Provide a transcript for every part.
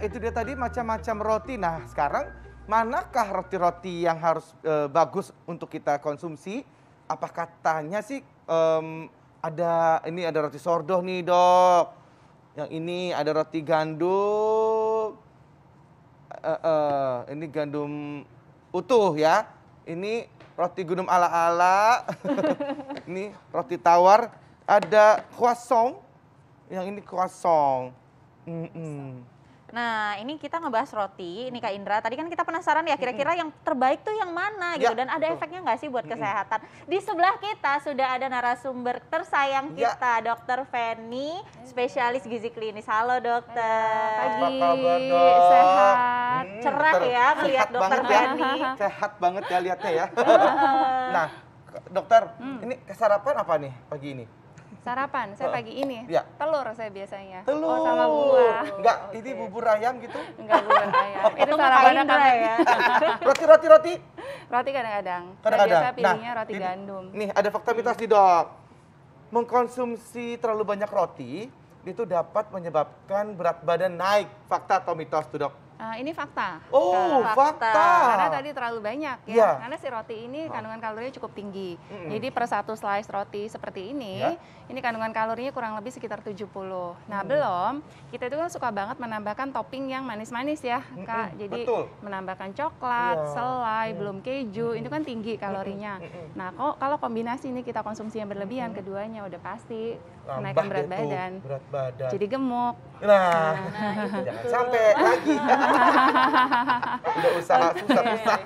itu dia tadi macam-macam roti. Nah, sekarang manakah roti-roti yang harus bagus untuk kita konsumsi? Apa katanya sih ada roti sourdough nih, Dok. Yang ini ada roti gandum. Ini gandum utuh ya. Ini roti gandum ala-ala. Ini roti tawar. Ada croissant. Yang ini croissant. Nah, ini kita ngebahas roti, ini Kak Indra. Tadi kan kita penasaran ya, kira-kira yang terbaik tuh yang mana gitu. Dan ada efeknya nggak sih buat kesehatan? Di sebelah kita sudah ada narasumber tersayang kita, Dokter Feni, spesialis gizi klinis. Halo dokter. Apa kabar, Dok? Sehat. Cerah ya ngelihat Dokter Feni. Sehat banget ya lihatnya ya. Nah, dokter, ini sarapan apa nih pagi ini? Sarapan, saya pagi ini, Ya. telur saya biasanya. Telur. Oh, sama buah. Enggak, ini bubur ayam gitu? Enggak buah ayam. Itu Itu sarapannya Indra kami. ya. Roti. Roti kadang-kadang. Saya Kadang-kadang. biasa pilihnya roti gandum. Nih, ada fakta mitos nih, Dok. Mengkonsumsi terlalu banyak roti itu dapat menyebabkan berat badan naik. Fakta atau mitos tuh, Dok? Ini fakta. Oh, fakta. Karena tadi terlalu banyak ya. Iya. Karena si roti ini kandungan kalorinya cukup tinggi. Jadi per satu slice roti seperti ini, ini kandungan kalorinya kurang lebih sekitar 70. Nah, belum kita itu kan suka banget menambahkan topping yang manis-manis ya, Kak. Jadi betul. menambahkan coklat, Iya. selai, belum keju, itu kan tinggi kalorinya. Nah, kalau kombinasi ini kita konsumsi yang berlebihan, keduanya udah pasti menaikkan berat deh tuh, badan. berat badan. Jadi gemuk. Nah, jangan sampai lagi. Udah usaha susah-susah.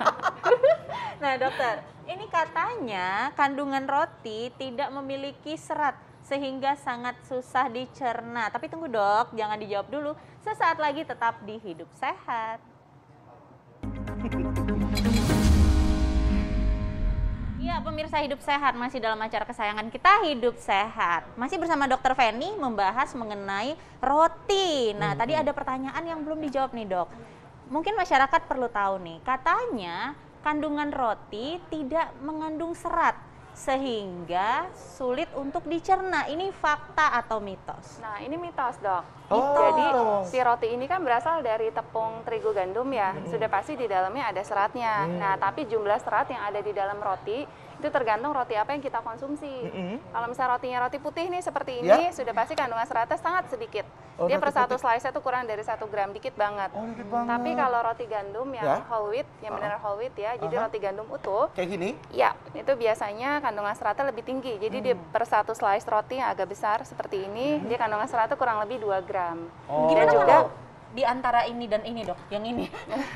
Nah dokter, ini katanya kandungan roti tidak memiliki serat sehingga sangat susah dicerna. Tapi tunggu dok, jangan dijawab dulu. Sesaat lagi tetap di Hidup Sehat. Ya pemirsa Hidup Sehat, masih dalam acara kesayangan kita Hidup Sehat. Masih bersama Dokter Feni membahas mengenai roti. Nah tadi ada pertanyaan yang belum dijawab nih dok. Mungkin masyarakat perlu tahu nih, katanya kandungan roti tidak mengandung serat sehingga sulit untuk dicerna. Ini fakta atau mitos? Nah, ini mitos, Dok. Oh. Jadi si roti ini kan berasal dari tepung terigu gandum ya. Sudah pasti di dalamnya ada seratnya. Nah, tapi jumlah serat yang ada di dalam roti itu tergantung roti apa yang kita konsumsi. Kalau misalnya rotinya roti putih nih seperti ini, sudah pasti kandungan seratnya sangat sedikit. Dia per satu slice itu kurang dari 1 gram, dikit banget. Oh, dikit banget. Tapi kalau roti gandum yang whole wheat, yang benar whole wheat ya, jadi roti gandum utuh. Kayak gini? Ya, itu biasanya kandungan seratnya lebih tinggi. Jadi di per satu slice roti yang agak besar seperti ini, dia kandungan seratnya kurang lebih 2 gram. Gimana juga kalau di antara ini dan ini dok? Yang ini,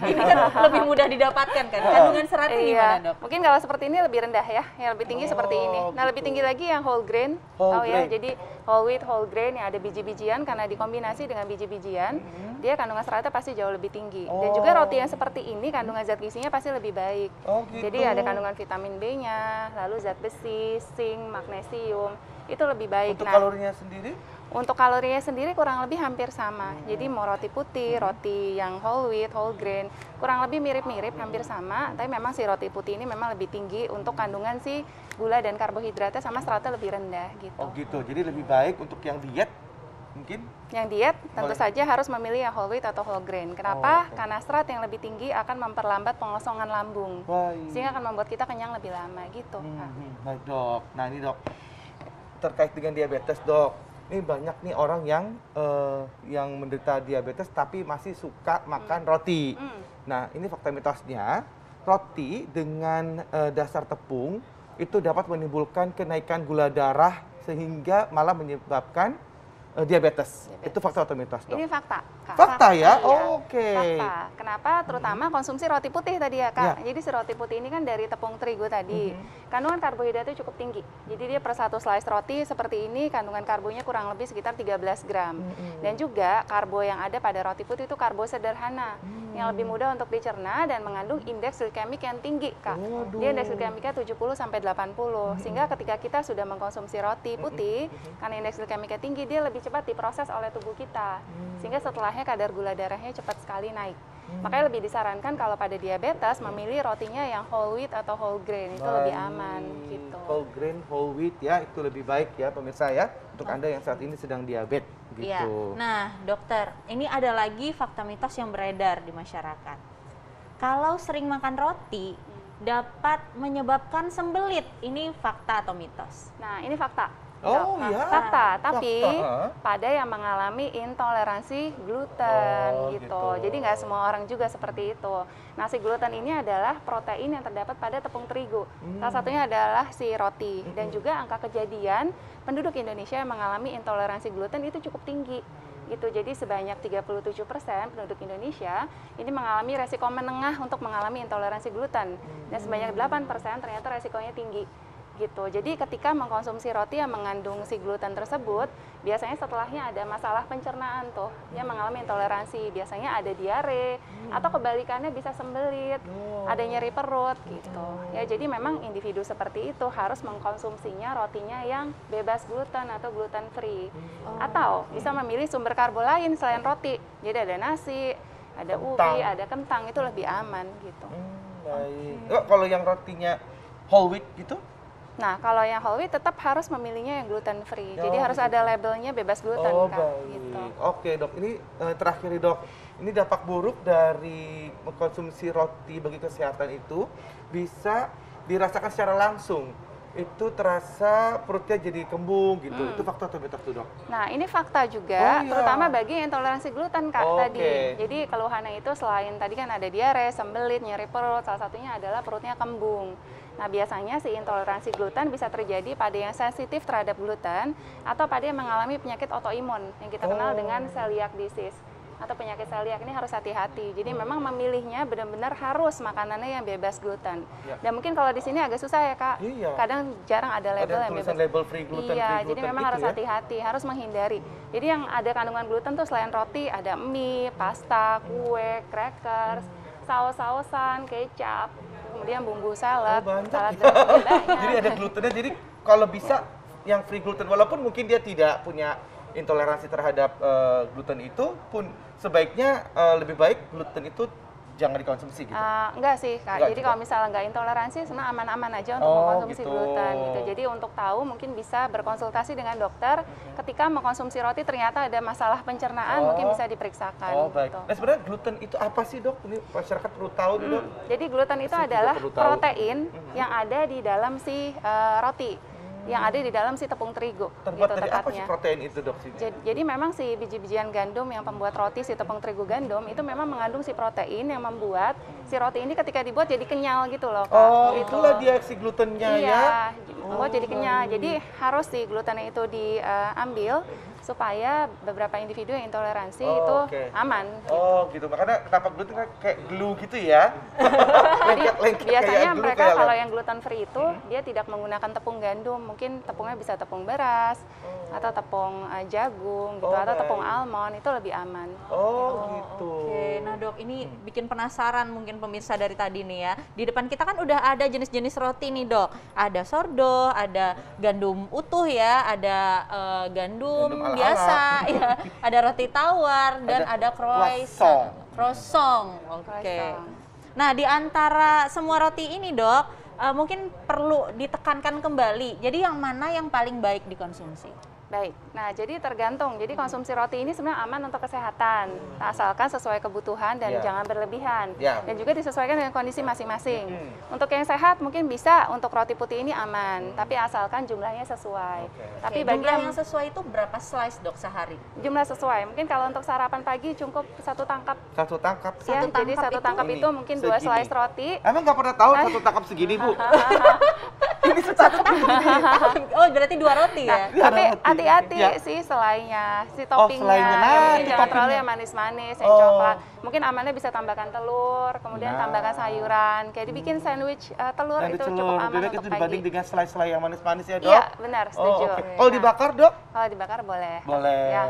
ini kan lebih mudah didapatkan kan? Kandungan seratnya gimana dok? Mungkin kalau seperti ini lebih rendah ya, yang lebih tinggi seperti ini. Nah lebih tinggi lagi yang whole grain, ya. Jadi whole wheat, whole grain yang ada biji-bijian, karena dikombinasi dengan biji-bijian, dia kandungan seratnya pasti jauh lebih tinggi. Dan juga roti yang seperti ini kandungan zat gizinya pasti lebih baik. Jadi ada kandungan vitamin B-nya, lalu zat besi, zinc, magnesium, itu lebih baik. Untuk kalorinya sendiri? Untuk kalorinya sendiri kurang lebih hampir sama. Jadi mau roti putih, roti yang whole wheat, whole grain, kurang lebih mirip-mirip, hampir sama. Tapi memang si roti putih ini memang lebih tinggi untuk kandungan si gula dan karbohidratnya, sama seratnya lebih rendah gitu. Oh gitu, jadi lebih baik untuk yang diet mungkin? Yang diet tentu saja harus memilih yang whole wheat atau whole grain. Kenapa? Karena serat yang lebih tinggi akan memperlambat pengosongan lambung. Sehingga akan membuat kita kenyang lebih lama gitu. Baik dok, nah ini dok, terkait dengan diabetes dok. Ini banyak nih orang yang menderita diabetes tapi masih suka makan roti. Nah, ini fakta mitosnya, roti dengan dasar tepung itu dapat menimbulkan kenaikan gula darah sehingga malah menyebabkan diabetes. Itu fakta atau mitos, dok? Ini fakta, Kak. Fakta ya? Iya. Oke. Fakta. Kenapa? Terutama konsumsi roti putih tadi ya, Kak. Jadi si roti putih ini kan dari tepung terigu tadi. Kandungan karbohidratnya cukup tinggi. Jadi dia per satu slice roti seperti ini kandungan karbonya kurang lebih sekitar 13 gram. Dan juga karbo yang ada pada roti putih itu karbo sederhana yang lebih mudah untuk dicerna dan mengandung indeks glikemik yang tinggi, Kak. Dia indeks glikemiknya 70 sampai 80. Sehingga ketika kita sudah mengkonsumsi roti putih, karena indeks glikemiknya tinggi, dia lebih cepat diproses oleh tubuh kita. Sehingga setelahnya kadar gula darahnya cepat sekali naik. Makanya lebih disarankan kalau pada diabetes memilih rotinya yang whole wheat atau whole grain, itu lebih aman gitu. Whole grain, whole wheat ya, itu lebih baik ya pemirsa ya. untuk Anda yang saat ini sedang diabetes Iya. gitu. Nah, dokter, ini ada lagi fakta mitos yang beredar di masyarakat. Kalau sering makan roti dapat menyebabkan sembelit. Ini fakta atau mitos? Nah, ini fakta. Oh Nah, iya. fakta, tapi Fakta. pada yang mengalami intoleransi gluten Oh, gitu. gitu. Jadi nggak semua orang juga seperti itu. Nasi gluten ini adalah protein yang terdapat pada tepung terigu. Salah satunya adalah si roti. Dan juga angka kejadian penduduk Indonesia yang mengalami intoleransi gluten itu cukup tinggi. Gitu. Jadi sebanyak 37% penduduk Indonesia ini mengalami resiko menengah untuk mengalami intoleransi gluten. Dan sebanyak 8% ternyata resikonya tinggi. Gitu. Jadi ketika mengkonsumsi roti yang mengandung si gluten tersebut, biasanya setelahnya ada masalah pencernaan tuh, yang mengalami intoleransi. Biasanya ada diare atau kebalikannya bisa sembelit, ada nyeri perut gitu. Ya, jadi memang individu seperti itu harus mengkonsumsinya rotinya yang bebas gluten atau gluten free. Atau bisa memilih sumber karbo lain selain roti. Jadi ada nasi, ada ubi, ada kentang, itu lebih aman gitu. Baik. Kalau yang rotinya whole wheat gitu? Nah, kalau yang whole wheat tetap harus memilihnya yang gluten free. Jadi harus gitu. ada labelnya bebas gluten, Oh, Kak. baik. Gitu. Oke, Dok. Ini terakhir nih, Dok. Ini dampak buruk dari mengkonsumsi roti bagi kesehatan itu bisa dirasakan secara langsung. Itu terasa perutnya jadi kembung gitu. Itu fakta atau mitos tuh, Dok? Nah, ini fakta Oh, iya. juga, terutama bagi yang intoleransi gluten, Kak, Oke. tadi. Jadi keluhannya itu selain tadi kan ada diare, sembelit, nyeri perut, salah satunya adalah perutnya kembung. Nah, biasanya si intoleransi gluten bisa terjadi pada yang sensitif terhadap gluten atau pada yang mengalami penyakit autoimun yang kita kenal dengan celiac disease atau penyakit celiac. Ini harus hati-hati. Jadi memang memilihnya benar-benar harus makanannya yang bebas gluten. Ya. Dan mungkin kalau di sini agak susah ya, Kak. Iya. Kadang jarang ada label Ada yang tulisan bebas. label free gluten, Iya, free jadi gluten memang gitu harus ya? hati-hati, harus menghindari. Jadi yang ada kandungan gluten tuh selain roti ada mie, pasta, kue, crackers, saus-sausan, kecap, kemudian bumbu salad, banyak salad ya. dressing banyak. Jadi ada glutennya. Jadi kalau bisa yang free gluten, walaupun mungkin dia tidak punya intoleransi terhadap gluten itu pun sebaiknya lebih baik gluten itu jangan dikonsumsi gitu. Enggak sih, Kak. Enggak Jadi juga? kalau misalnya nggak intoleransi, sebenarnya aman-aman aja untuk Oh, mengkonsumsi gitu. gluten gitu. Jadi untuk tahu mungkin bisa berkonsultasi dengan dokter ketika mengkonsumsi roti ternyata ada masalah pencernaan, mungkin bisa diperiksakan. Oh, baik. Gitu. Nah, sebenarnya gluten itu apa sih, Dok? Ini masyarakat perlu tahu nih, Dok. Jadi gluten itu Pasti juga adalah perlu tahu. protein yang ada di dalam si roti, yang ada di dalam si tepung terigu. Terbuat gitu dari apa sih tepatnya. protein itu, Dok? Sini? Jadi memang si biji-bijian gandum yang pembuat roti, si tepung terigu gandum itu memang mengandung si protein yang membuat si roti ini ketika dibuat jadi kenyal gitu loh, Kak. Oh, Gitu. itulah dia si glutennya ya. Iya, membuat jadi kenyal. Jadi harus si glutennya itu diambil supaya beberapa individu yang intoleransi Oh, itu oke. aman. Oh, gitu. Makanya kenapa gluten kan kayak glue gitu ya? Lengket-lengket Biasanya kayak glue, mereka kayak kalau lem. yang gluten free itu dia tidak menggunakan tepung gandum, mungkin tepungnya bisa tepung beras atau tepung jagung gitu Oh, atau tepung baik. almond, itu lebih aman. Oh, gitu. Oke, nah Dok, ini bikin penasaran mungkin pemirsa dari tadi nih ya. Di depan kita kan udah ada jenis-jenis roti nih, Dok. Ada sourdough, ada gandum utuh ya, ada gandum Gandum ala-ala. biasa, ya, ada roti tawar dan Ada ada croissant. Croissant. Oke. Croissant. Nah, di antara semua roti ini, Dok, mungkin perlu ditekankan kembali. Jadi yang mana yang paling baik dikonsumsi? Baik, nah jadi tergantung. Jadi konsumsi roti ini sebenarnya aman untuk kesehatan, asalkan sesuai kebutuhan dan Ya. jangan berlebihan. Ya. Dan juga disesuaikan dengan kondisi masing-masing. Untuk yang sehat mungkin bisa untuk roti putih ini aman, tapi asalkan jumlahnya sesuai. Tapi Oke, bagi jumlah yang yang sesuai itu berapa slice, Dok, sehari? jumlah sesuai, mungkin kalau untuk sarapan pagi cukup satu tangkap. Satu tangkap. Ya, Satu jadi tangkap satu itu tangkap ini, itu mungkin 2 segini. slice roti. Emang nggak pernah tahu satu tangkap segini, Bu? Ini satu Oh, berarti 2 roti ya? Iya, Tapi roti. hati-hati Ya. sih selainnya, si Oh, toppingnya. selainnya. Nah, Jadi itu jangan terlalu toppingnya. yang manis-manis, yang Oh. coklat. Mungkin amannya bisa tambahkan telur, kemudian Nah. tambahkan sayuran. Kayak dibikin sandwich telur Yang itu dicelur, cukup aman bebek untuk itu pagi. dibanding dengan selai-selai yang manis-manis ya, Dok? Iya, benar, setuju. Oh, oke. Kalau Nah, dibakar, Dok? kalau dibakar boleh. Boleh. Ya.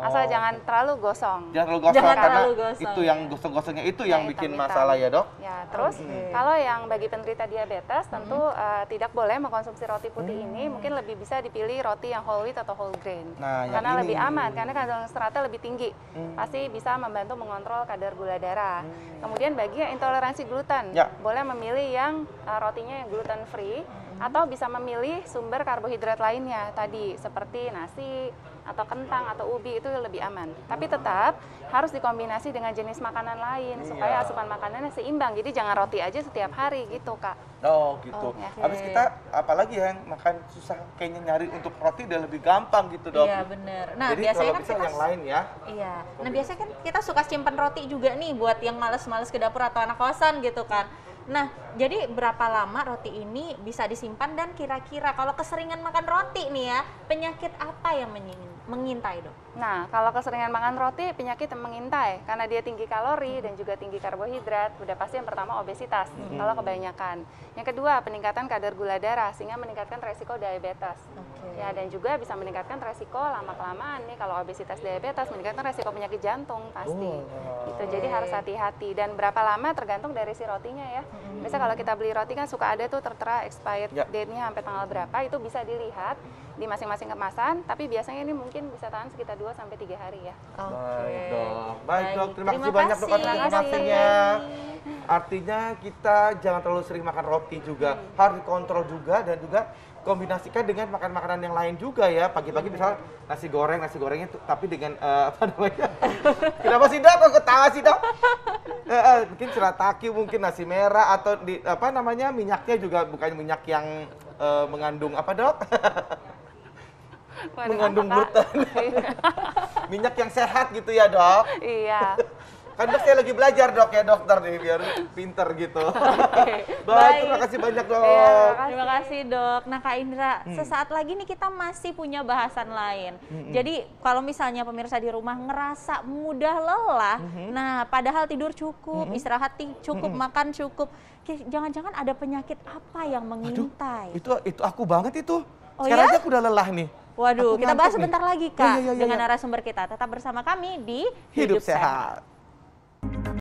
Asal Oh. jangan terlalu gosong. Jangan terlalu gosong Jangan karena terlalu gosong, itu ya. yang gosong-gosongnya itu yang bikin hitam-hitam. masalah ya, Dok? Ya, terus kalau yang bagi penderita diabetes tentu tidak boleh mengkonsumsi roti putih ini, mungkin lebih bisa dipilih roti yang whole wheat atau whole grain. Nah, yang karena ini. lebih aman, karena kandungan seratnya lebih tinggi. Pasti bisa membantu mengontrol kadar gula darah. Kemudian bagi yang intoleransi gluten, Ya. boleh memilih yang rotinya yang gluten free Atau bisa memilih sumber karbohidrat lainnya tadi seperti nasi atau kentang atau ubi, itu lebih aman. Tapi tetap harus dikombinasi dengan jenis makanan lain supaya asupan makanannya seimbang. Jadi jangan roti aja setiap hari gitu, Kak. Oh gitu. Oke. Habis kita apalagi yang makan susah kayaknya nyari untuk roti udah lebih gampang gitu dok. Iya bener. Nah Jadi biasanya kalau kan bisa kita yang lain ya. Iya. Nah biasanya kan kita suka simpan roti juga nih buat yang males-males ke dapur atau anak kosan gitu kan. Nah, jadi berapa lama roti ini bisa disimpan dan kira-kira kalau keseringan makan roti nih ya, penyakit apa yang mengintai, Dok? Nah, kalau keseringan makan roti, penyakit yang mengintai karena dia tinggi kalori dan juga tinggi karbohidrat. Udah pasti yang pertama obesitas kalau kebanyakan. Yang kedua, peningkatan kadar gula darah sehingga meningkatkan resiko diabetes. Ya, dan juga bisa meningkatkan resiko lama-kelamaan nih kalau obesitas diabetes, meningkatkan resiko penyakit jantung pasti. Gitu. Jadi harus hati-hati dan berapa lama tergantung dari si rotinya ya. Biasanya kalau kita beli roti kan suka ada tuh tertera expired date-nya sampai tanggal berapa, itu bisa dilihat di masing-masing kemasan, tapi biasanya ini mungkin bisa tahan sekitar 2 sampai 3 hari ya. Baik dok. Baik dok, terima kasih banyak dok atas Terima kasih. informasinya. Artinya kita jangan terlalu sering makan roti juga, harus dikontrol juga dan juga kombinasikan dengan makan makanan yang lain juga ya. Pagi-pagi misalnya nasi gorengnya tapi dengan apa namanya? Kenapa sih dok? Kok ketawa sih dok? Mungkin shirataki, mungkin nasi merah atau di apa namanya minyaknya juga bukan minyak yang mengandung apa dok? Mengandung gluten. Minyak yang sehat gitu ya dok? Iya. Kan dok saya lagi belajar dok ya dokter nih biar pinter gitu. Baik, terima kasih banyak dok. Terima kasih dok. Nah Kak Indra, sesaat lagi nih kita masih punya bahasan lain. Jadi kalau misalnya pemirsa di rumah ngerasa mudah lelah, nah padahal tidur cukup, istirahat cukup, makan cukup, jangan-jangan ada penyakit apa yang mengintai? Aduh, itu aku banget itu. Oh Sekarang ya? aja aku udah lelah nih. Waduh, Aku kita bahas ngantuk nih. sebentar lagi Kak Iya. dengan narasumber kita. Tetap bersama kami di Hidup sehat.